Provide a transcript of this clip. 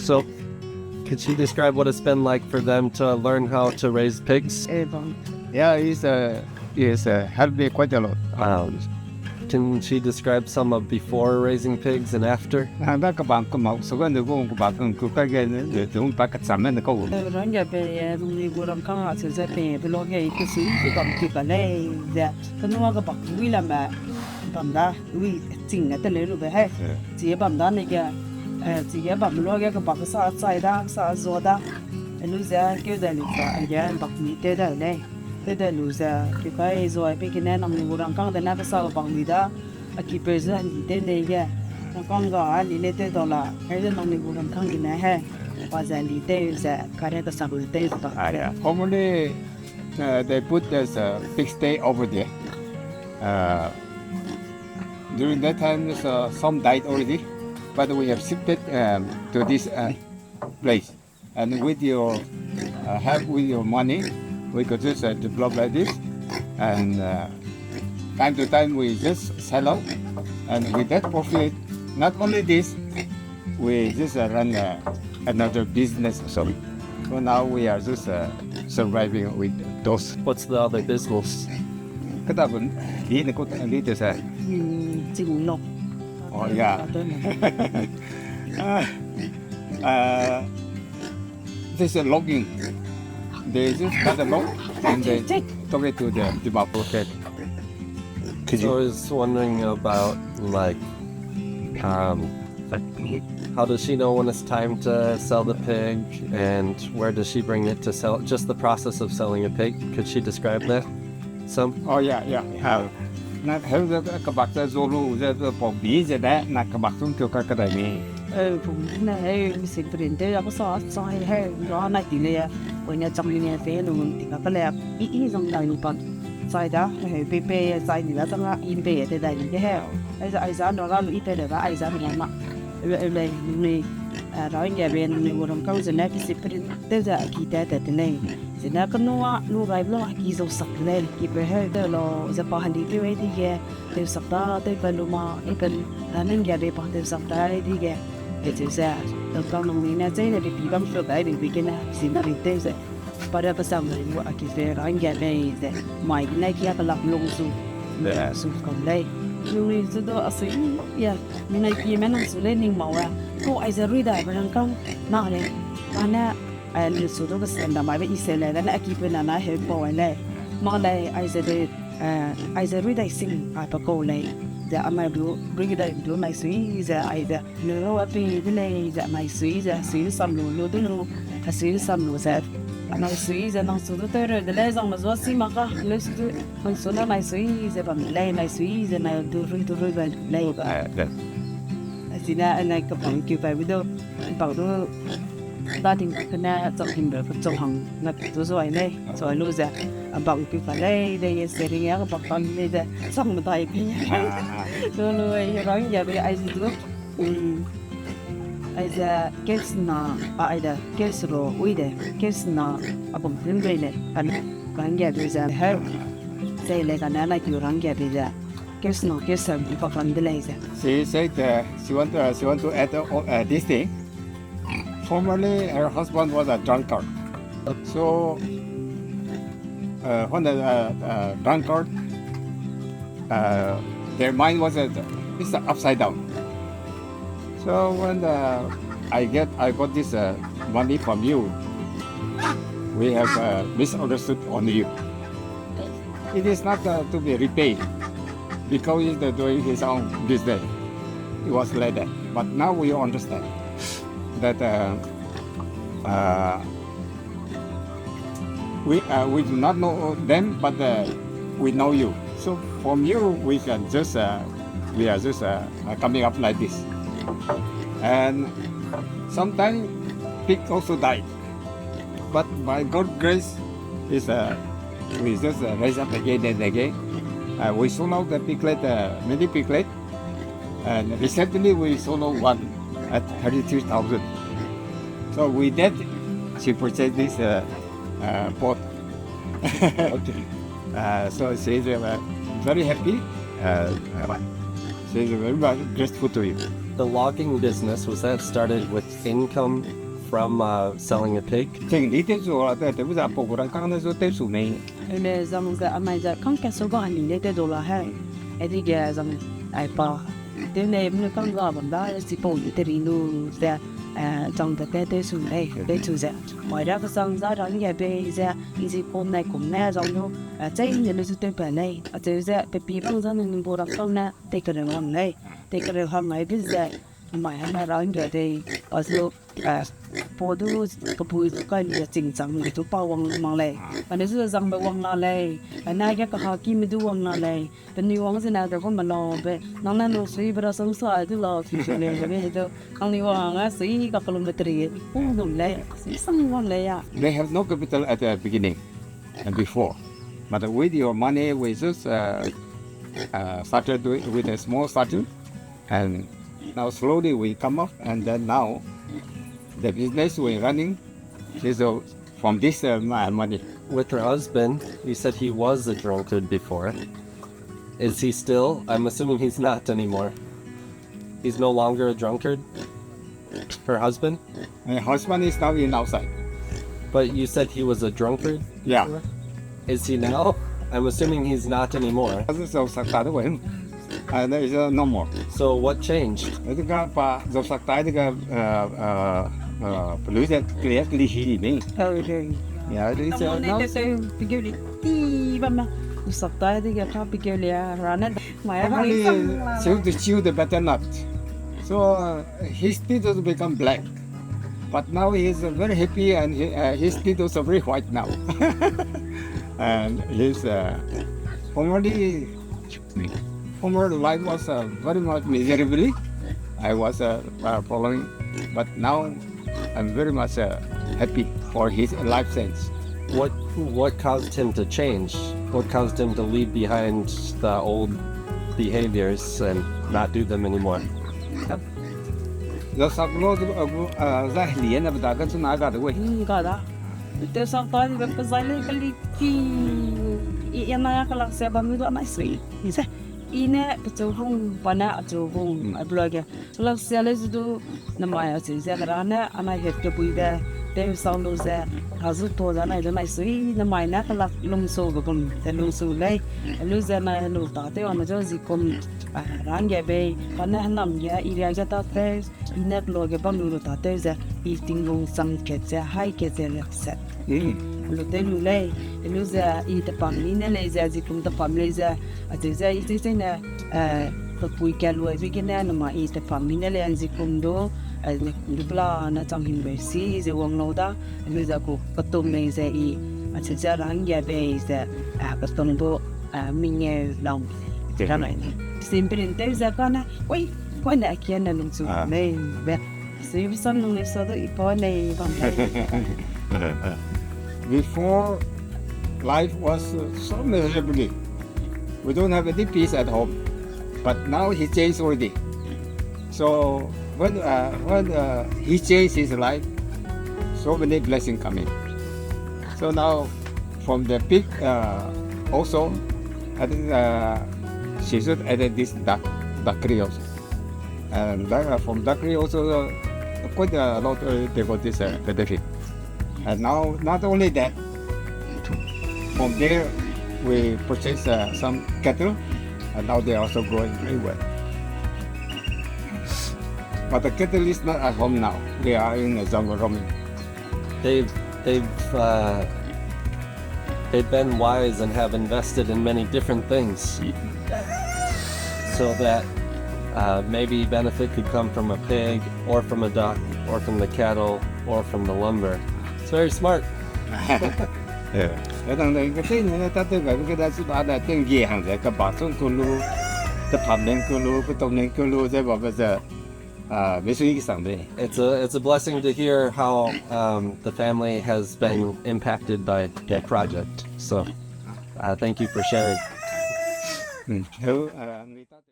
So, could she describe what it's been like for them to learn how to raise pigs? Yeah, it's helped me quite a lot. Can she describe some of before raising pigs and after? Các bạn có một số người cũng các bạn cũng cái để chúng ta cắt giảm cái câu. Orang ya be ni orang kan se pe belum ya itu sih kita kita le ya kenapa ke pak wi lah ma bam da wi jing na tele lu be hai ji bam da ni ke ji ya bam lo ke pak sa sai da sa zo da lu za ke da lu sa ya pak ni te da le te da lu za ke kai zo ai pe ke na nam ni orang kan da na ka sa bang ni da aki pe za ni te ne ya con gà ni le te do la hai da nam ni orang kan ni na hai Formerly, they put this fixed day over there. During that time, some died already, but we have shifted to this place. And with your help, with your money, we could just develop like this. And time to time, we just sell out. And with that profit, not only this, we just run another business. So now we are just surviving with those. What's the other business? Cái ta vẫn lý này có lý từ sao? Chịu lộc. Oh yeah. This is logging. They just cut the log and they took it to the market. So I was wondering about how does she know when it's time to sell the pig, and where does she bring it to sell? Just the process of selling a pig. Could she describe that some? Oh yeah. Nó theo các bác ra Zulu ra bỏ bí ra đấy, là các bác chúng tôi cái này mi. Cũng này sinh viên thế có sao sai hay đó này thì này bây giờ trong này phê luôn thì cái là ít trong này luôn còn sai đó hay pp sai thì là trong là in về thế này thì heo ai giá đó là ít thế là ai giá mình mà đây này rồi nhà bên người làm câu gì này thì sinh viên thế giờ kỳ thế thế này thì nó có nuôi gai lo kỳ dâu sặc lên kỳ về hơi đó là giờ bảo hành đi tiêu thì cái tiêu sặc đó tiêu phải luôn mà cái cần nên nhà bên bảo tiêu sặc đấy thì cái itu saya kalau nungguin aja ini lebih bang sudah ini bikin sinar itu saya pada pasal itu akhirnya orang jadi saya mai naik ya kalau belum suka lagi nungguin itu asli ya naik ya mana sudah nih mau ya kau aja rida barang kau nak ni mana ayat sudah kesan dah mai Israel dan akhirnya nana hebat lagi malah aja rida sing apa kau lagi dạ mà bring đây đồ này suy dạ ai dạ nếu ở bên thế này dạ mày suy xong rồi tôi luôn suy xong rồi dạ nó suy dạ nó suy tôi rồi để lấy dòng mà gió xí mà cả lấy suy mình số nó mày suy dạ bằng lấy mày suy dạ này tôi về lấy cả thì na anh này các bạn kêu phải video bảo tôi ta thì cái na chọn hình được chọn hàng ngặt tôi rồi này rồi luôn dạ bằng kêu phải đây sẽ đi nghe các bạn con đây dạ xong một tay cái tôi nói giờ bây ai gì ai ra kết na ai đã kết rồi uy đấy kết na abang phim đây này anh giờ bây giờ hết đây là cái này kiểu giờ bây giờ kết xong thì phải làm cái này She said she want to add this thing. Formerly, her husband was a drunkard. So when the drunkard, their mind was it's upside down. So when I got this money from you, we have misunderstood on you. It is not to be repaid because he's doing his own business. It was like that. But now we understand that we do not know them, but we know you. So from you, we can just we are just coming up like this. And sometimes pig also die, but by God's grace, is we just raise up again and again. We sold out the piglet, many piglet, and recently we sold out one at 33,000. So with that, she purchased this pot. So she's very happy. she's very much grateful to you. The logging business, was that started with income from selling a pig? Thing lý tiếp rồi là tới bây giờ bộ của đang căng nó tiếp xuống này. Ele zaman ga amai za kan ka so ba ni le te do la ha. E di ga zaman ai pa. Te ne mu kan ga ban da si po ni te ri nu te trong te su nei te tu za. Mai ra ka sang za ra ni be za i si po nai kum na zong no. Chai ni le su te pa nei. A te za pe pi bang za ni bo ra kan na te ka re ngon nei. Te ka re ha mai bi za. Mai ha ra ni te also po du ka pu ka ni jing chang ni tu pa wang mang le. An ni su zang ba wang na le. An na ga ka ha ki mi du wang na le. Pe ni wang zina da ko ma lo be. Nang na no sui bra sang sa du lo fi le be do. Kang ni wang a sui ka kilometri. Po du le. Si sang wang le ya. They have no capital at the beginning and before, but with your money, we just started with a small starting, and now slowly we come up, and then now the business we're running is from this money. With her husband, you said he was a drunkard before. Is he still? I'm assuming he's not anymore. He's no longer a drunkard? Her husband? My husband is now in outside. But you said he was a drunkard? Yeah. Is he now? I'm assuming he's not anymore. Dầu sạc tái đó vậy. There is no more. So what changed? Cái dầu sạc tái cái lưới cái lì xì này. Yeah, this No se piggery. Ti ba ma. Usap tayo di ka ka piggery ranan. Mai ha only to chew the betel nut. So his teeth also become black. But now he is very happy, and his teeth also very white now. And his former life was very much miserably. I was following, but now I'm very much happy for his life sense. What caused him to change? What caused him to leave behind the old behaviors and not do them anymore? Giờ sắp lô ra liền là bây giờ chúng ta đã được. Ka da. Te sa tayo di ka zai le ka li ti. I na ka lang se ba mi do na sri. Isa. Ine betul hong pana betul hong blogger. So lang se le du na mai se se ka na ana het ke pui da. Te sa lo ze. Hazu to da na da na sri na mai na ka lang lum so ba kum. Te lum so le. Lu ze na lu ta te on jo zi kum. Rang ge be pana nam ya iriya ja ta te ine blogger ba lu ta te ze I tingong sang ke ze hai ke ze le set. Lu te lu le lu ze I te pam ni ne le ze zi kum te pam le ze a te ze I te na to pui ke lu vi ke na ma I te pam ni ne le zi kum do lu bla na chang hin be si ze wong lo da lu za ko ka tom ne ze I a te ze rang ge be ze ka tom do mi nge long te ra nai sempre te ze ka na oi ko na ki na lu su ne be Before, life was so miserably. We don't have any peace at home. But now he changed already. So when he changed his life, so many blessings coming. So now from the pig also, I think she should add this duckery also. And from duckery also quite a lot they got this benefit. And now not only that, from there we purchase some cattle, and now they are also growing very well. But the cattle is not at home now. They are in the jungle roaming. They've been wise and have invested in many different things, so that maybe benefit could come from a pig, or from a duck, or from the cattle, or from the lumber. It's very smart. Yeah. Cái thằng này cái tên này ta tới cái đó chúng ta đã tên gì hàng rồi cái bảo xuống cô lu, cái phẩm nên cô lu, cái tông nên cô lu, thế bảo bây giờ mấy suy nghĩ sang đây. It's a blessing to hear how the family has been impacted by that project. So thank you for sharing.